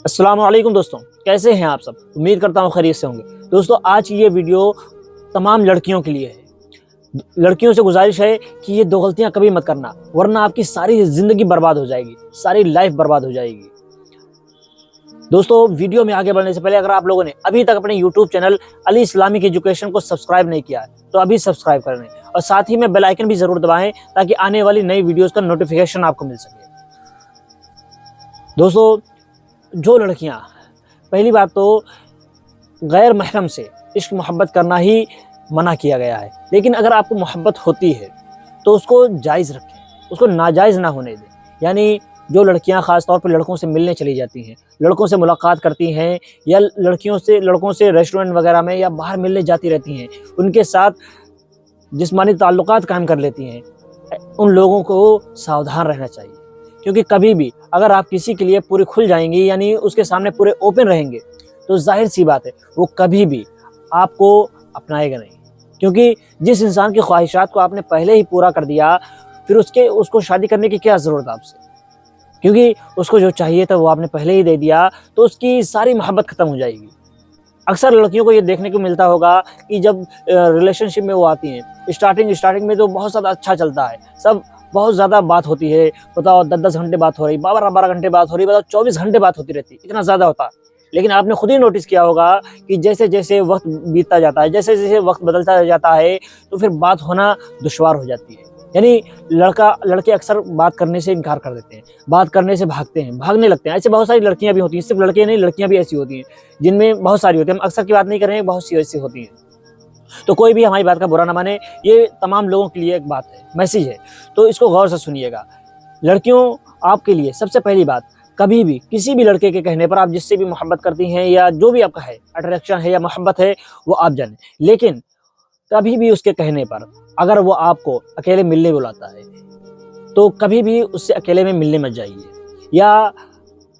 अस्सलाम वालेकुम दोस्तों, कैसे हैं आप सब। उम्मीद करता हूँ खैरियत से होंगे। दोस्तों, आज की ये वीडियो तमाम लड़कियों के लिए है। लड़कियों से गुजारिश है कि ये दो गलतियां कभी मत करना, वरना आपकी सारी ज़िंदगी बर्बाद हो जाएगी, सारी लाइफ बर्बाद हो जाएगी। दोस्तों, वीडियो में आगे बढ़ने से पहले अगर आप लोगों ने अभी तक अपने YouTube channel Ali Islamic education को सब्सक्राइब नहीं किया है तो अभी सब्सक्राइब कर लें और साथ ही में बेल आइकन भी ज़रूर दबाएं ताकि आने वाली नई वीडियोज़ का नोटिफिकेशन आपको मिल सके। दोस्तों, जो लड़कियां, पहली बात तो गैर महरम से इश्क मोहब्बत करना ही मना किया गया है, लेकिन अगर आपको मोहब्बत होती है तो उसको जायज़ रखें, उसको नाजायज़ ना होने दें। यानी जो लड़कियां ख़ास तौर पर लड़कों से मिलने चली जाती हैं, लड़कों से मुलाकात करती हैं या लड़कों से रेस्टोरेंट वगैरह में या बाहर मिलने जाती रहती हैं, उनके साथ जिस्मानी ताल्लुकात कायम कर लेती हैं, उन लोगों को सावधान रहना चाहिए। क्योंकि कभी भी अगर आप किसी के लिए पूरी खुल जाएंगी, यानी उसके सामने पूरे ओपन रहेंगे, तो जाहिर सी बात है वो कभी भी आपको अपनाएगा नहीं। क्योंकि जिस इंसान की ख्वाहिशात को आपने पहले ही पूरा कर दिया, फिर उसको शादी करने की क्या ज़रूरत आपसे। क्योंकि उसको जो चाहिए था वो आपने पहले ही दे दिया, तो उसकी सारी मोहब्बत ख़त्म हो जाएगी। अक्सर लड़कियों को ये देखने को मिलता होगा कि जब रिलेशनशिप में वो आती हैं, स्टार्टिंग में तो बहुत ज़्यादा अच्छा चलता है, सब बहुत ज़्यादा बात होती है। बताओ, 10-10 घंटे बात हो रही, 12-12 घंटे बात हो रही, बताओ 24 घंटे बात होती रहती, इतना ज़्यादा होता। लेकिन आपने खुद ही नोटिस किया होगा कि जैसे-जैसे वक्त बीतता जाता है, जैसे-जैसे वक्त बदलता जाता है, तो फिर बात होना दुश्वार हो जाती है। यानी लड़के अक्सर बात करने से इनकार कर देते हैं, बात करने से भागते हैं, भागने लगते हैं। ऐसे बहुत सारी लड़कियां भी होती हैं, सिर्फ लड़के नहीं, लड़कियां भी ऐसी होती हैं, जिनमें बहुत सारी होती हैं। हम अक्सर की बात नहीं कर रहे हैं, बहुत सी ऐसी होती हैं। तो कोई भी हमारी बात का बुरा ना माने, ये तमाम लोगों के लिए एक बात है, मैसेज है, तो इसको गौर से सुनिएगा। लड़कियों, आपके लिए सबसे पहली बात, कभी भी किसी भी लड़के के कहने पर आप जिससे भी मोहब्बत करती हैं या जो भी आपका है, अट्रैक्शन है या मोहब्बत है, वो आप जानें। लेकिन कभी भी उसके कहने पर अगर वो आपको अकेले मिलने बुलाता है, तो कभी भी उससे अकेले में मिलने मत जाइए। या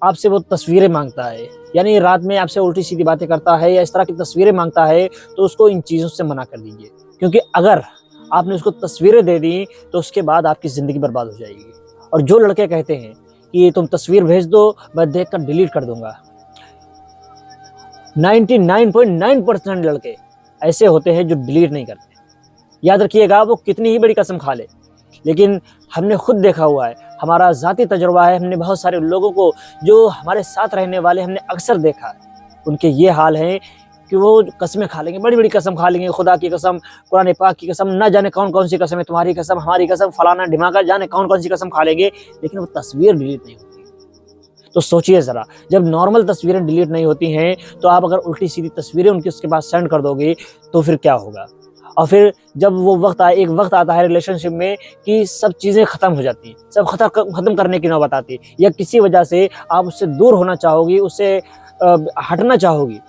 आपसे वो तस्वीरें माँगता है, यानी रात में आपसे उल्टी-सीधी बातें करता है या इस तरह की तस्वीरें माँगता है, तो उसको इन चीज़ों से मना कर दीजिए। क्योंकि अगर आपने उसको तस्वीरें दे दी, तो उसके बाद आपकी ज़िंदगी बर्बाद हो जाएगी। और जो लड़के कहते हैं कि तुम तस्वीर भेज दो, मैं देखकर डिलीट कर दूँगा, 99.9% लड़के ऐसे होते हैं जो डिलीट नहीं करते। याद रखिएगा, वो कितनी ही बड़ी कसम खा ले, लेकिन हमने खुद देखा हुआ है, हमारा ज़ाती तजुर्बा है, हमने बहुत सारे लोगों को जो हमारे साथ रहने वाले हमने अक्सर देखा है, उनके ये हाल हैं कि वो कस्में खा लेंगे, बड़ी-बड़ी कसम खा लेंगे, खुदा की कसम, कुरान पाक की कसम, ना जाने कौन-कौन सी कसम है, तुम्हारी कसम, हमारी कसम, फलाना ढिमाका, जाने कौन-कौन सी कसम खा लेंगे, लेकिन वो तस्वीर डिलीट नहीं होती। तो सोचिए ज़रा, जब नॉर्मल तस्वीरें डिलीट नहीं होती हैं, तो आप अगर उल्टी-सीधी तस्वीरें उसके पास सेंड कर दोगे, तो फिर क्या होगा। और फिर जब वो एक वक्त आता है रिलेशनशिप में कि सब चीज़ें ख़त्म हो जाती हैं, सब ख़त्म करने की नौबत आती है, या किसी वजह से आप उससे दूर होना चाहोगी, उससे हटना चाहोगी,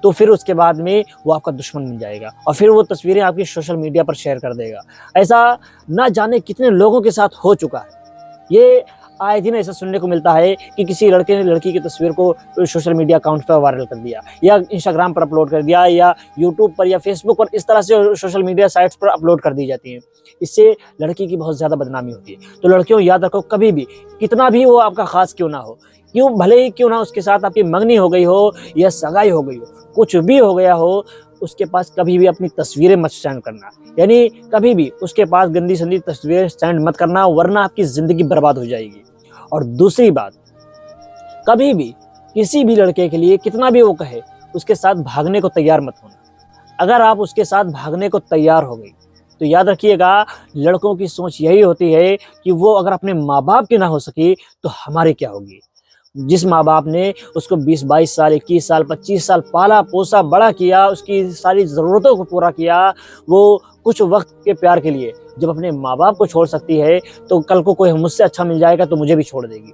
तो फिर उसके बाद में वो आपका दुश्मन बन जाएगा और फिर वो तस्वीरें आपकी सोशल मीडिया पर शेयर कर देगा। ऐसा ना जाने कितने लोगों के साथ हो चुका है। ये आए दिन ऐसा सुनने को मिलता है कि किसी लड़के ने लड़की की तस्वीर को सोशल मीडिया अकाउंट पर वायरल कर दिया, या इंस्टाग्राम पर अपलोड कर दिया, या यूट्यूब पर या फेसबुक पर, इस तरह से सोशल मीडिया साइट्स पर अपलोड कर दी जाती हैं। इससे लड़की की बहुत ज़्यादा बदनामी होती है। तो लड़कियों, याद रखो, कभी भी, कितना भी वो आपका ख़ास क्यों ना हो, भले ही क्यों ना उसके साथ आपकी मंगनी हो गई हो या सगाई हो गई हो, कुछ भी हो गया हो, उसके पास कभी भी अपनी तस्वीरें मत सेंड करना। यानी कभी भी उसके पास गंदी-संदी तस्वीरें सेंड मत करना, वरना आपकी ज़िंदगी बर्बाद हो जाएगी। और दूसरी बात, कभी भी किसी भी लड़के के लिए कितना भी वो कहे, उसके साथ भागने को तैयार मत होना। अगर आप उसके साथ भागने को तैयार हो गई, तो याद रखिएगा, लड़कों की सोच यही होती है कि वो अगर अपने माँ-बाप की ना हो सकी, तो हमारी क्या होगी। जिस माँ-बाप ने उसको 20-22 साल, 21 साल, 25 साल पाला-पोसा, बड़ा किया, उसकी सारी ज़रूरतों को पूरा किया, वो कुछ वक़्त के प्यार के लिए जब अपने माँ-बाप को छोड़ सकती है, तो कल को कोई मुझसे अच्छा मिल जाएगा तो मुझे भी छोड़ देगी।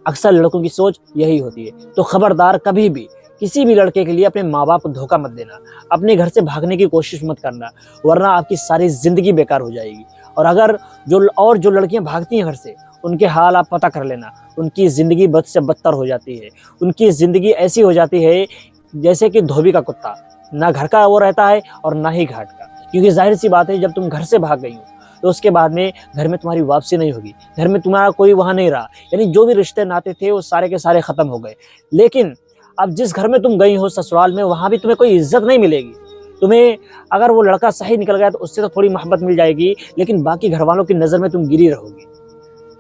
अक्सर लड़कों की सोच यही होती है। तो खबरदार, कभी भी किसी भी लड़के के लिए अपने माँ-बाप को धोखा मत देना, अपने घर से भागने की कोशिश मत करना, वरना आपकी सारी ज़िंदगी बेकार हो जाएगी। और अगर जो लड़कियाँ भागती हैं घर से, उनके हाल आप पता कर लेना, उनकी ज़िंदगी बद से बदतर हो जाती है। उनकी ज़िंदगी ऐसी हो जाती है जैसे कि धोबी का कुत्ता, ना घर का वो रहता है और ना ही घाट का। क्योंकि ज़ाहिर सी बात है, जब तुम घर से भाग गई हो, तो उसके बाद में घर में तुम्हारी वापसी नहीं होगी, घर में तुम्हारा कोई वहाँ नहीं रहा, यानी जो भी रिश्ते नाते थे वो सारे के सारे ख़त्म हो गए। लेकिन अब जिस घर में तुम गई हो ससुराल में, वहाँ भी तुम्हें कोई इज्जत नहीं मिलेगी। तुम्हें अगर वो लड़का सही निकल गया तो उससे तो थोड़ी मोहब्बत मिल जाएगी, लेकिन बाकी घर वालों की नज़र में तुम गिरी रहोगी।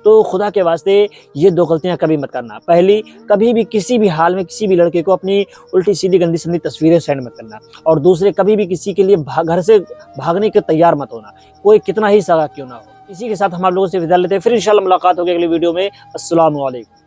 तो खुदा के वास्ते ये 2 गलतियाँ कभी मत करना। पहली, कभी भी किसी भी हाल में किसी भी लड़के को अपनी उल्टी-सीधी गंदी-संदी तस्वीरें सेंड मत करना। और दूसरे, कभी भी किसी के लिए घर से भागने के तैयार मत होना, कोई कितना ही सगा क्यों ना हो। इसी के साथ हम आप लोगों से विदा लेते हैं, फिर इंशाल्लाह मुलाकात होगी अगली वीडियो में। अस्सलामु अलैकुम।